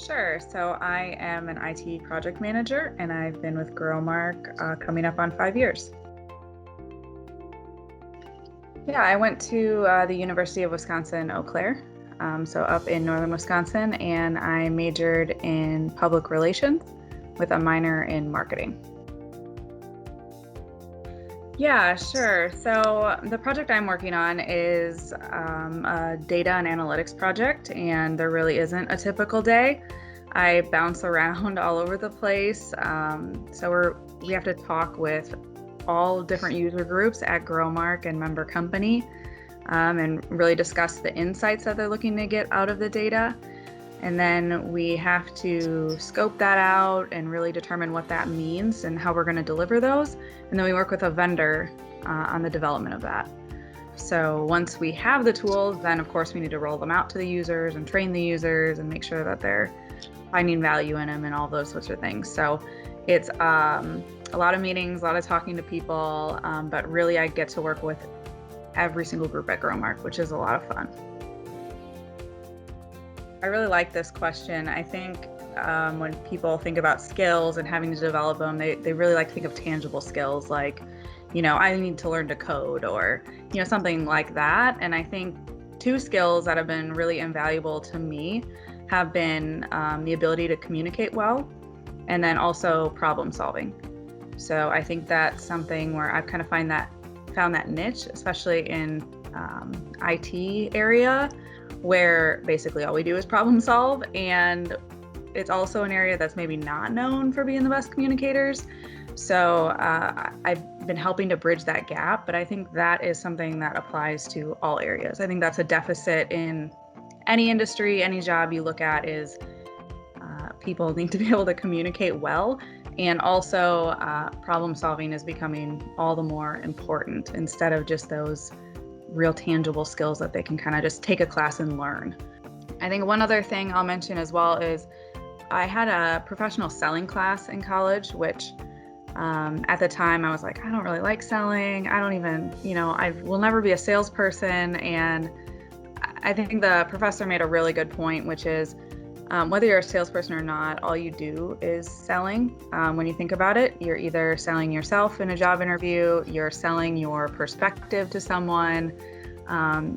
Sure. So I am an IT project manager, and I've been with Growmark coming up on 5 years. Yeah, I went to the University of Wisconsin-Eau Claire, so up in northern Wisconsin, and I majored in public relations with a minor in marketing. Yeah, sure. So the project I'm working on is a data and analytics project, and there really isn't a typical day. I bounce around all over the place. So we have to talk with all different user groups at Growmark and member company, and really discuss the insights that they're looking to get out of the data. And then we have to scope that out and really determine what that means and how we're going to deliver those. And then we work with a vendor on the development of that. So once we have the tools, then of course we need to roll them out to the users and train the users and make sure that they're finding value in them and all those sorts of things. So it's a lot of meetings, a lot of talking to people, but really I get to work with every single group at Growmark, which is a lot of fun. I really like this question. I think when people think about skills and having to develop them, they really like to think of tangible skills like, I need to learn to code or, something like that. And I think two skills that have been really invaluable to me have been the ability to communicate well and then also problem solving. So I think that's something where I've kind of found that niche, especially in IT area, where basically all we do is problem solve, and it's also an area that's maybe not known for being the best communicators. So I've been helping to bridge that gap, but I think that is something that applies to all areas. I think that's a deficit in any industry, any job you look at is people need to be able to communicate well, and also problem solving is becoming all the more important instead of just those real tangible skills that they can kind of just take a class and learn. I think one other thing I'll mention as well is I had a professional selling class in college, which at the time I was like, I don't really like selling. I don't even, I will never be a salesperson. And I think the professor made a really good point, which is whether you're a salesperson or not, all you do is selling. When you think about it, you're either selling yourself in a job interview, you're selling your perspective to someone,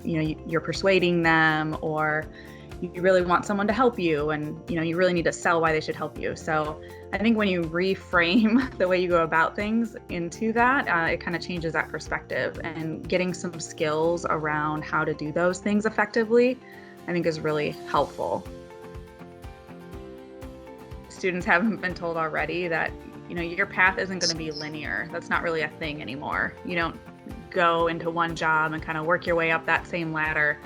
you're persuading them, or you really want someone to help you, and you really need to sell why they should help you. So I think when you reframe the way you go about things into that, it kind of changes that perspective, and getting some skills around how to do those things effectively, I think is really helpful. Students haven't been told already that, your path isn't going to be linear. That's not really a thing anymore. You don't go into one job and kind of work your way up that same ladder.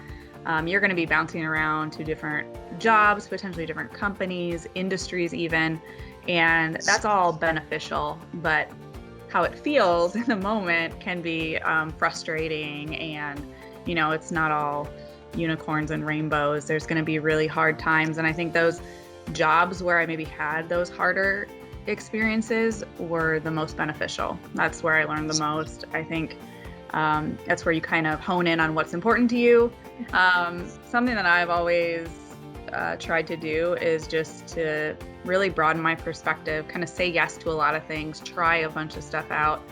You're going to be bouncing around to different jobs, potentially different companies, industries even, and that's all beneficial. But how it feels in the moment can be frustrating, and, it's not all unicorns and rainbows. There's going to be really hard times, and I think those jobs where I maybe had those harder experiences were the most beneficial. That's where I learned the most. I think that's where you kind of hone in on what's important to you. Something that I've always tried to do is just to really broaden my perspective, kind of say yes to a lot of things, try a bunch of stuff out,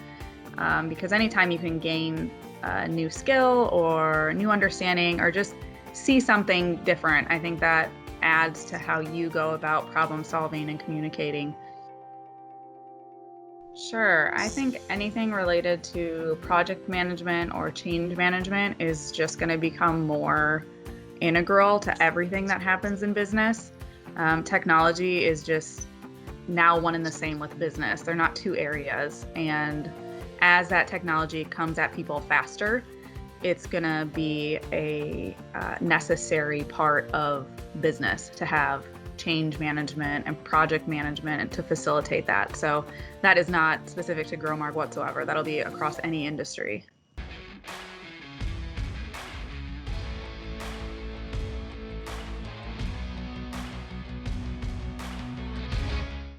because anytime you can gain a new skill or new understanding or just see something different, I think that adds to how you go about problem solving and communicating. Sure. I think anything related to project management or change management is just going to become more integral to everything that happens in business. Technology is just now one and the same with business. They're not two areas. And as that technology comes at people faster, it's going to be a necessary part of business to have change management and project management and to facilitate that. So that is not specific to Growmark whatsoever. That'll be across any industry.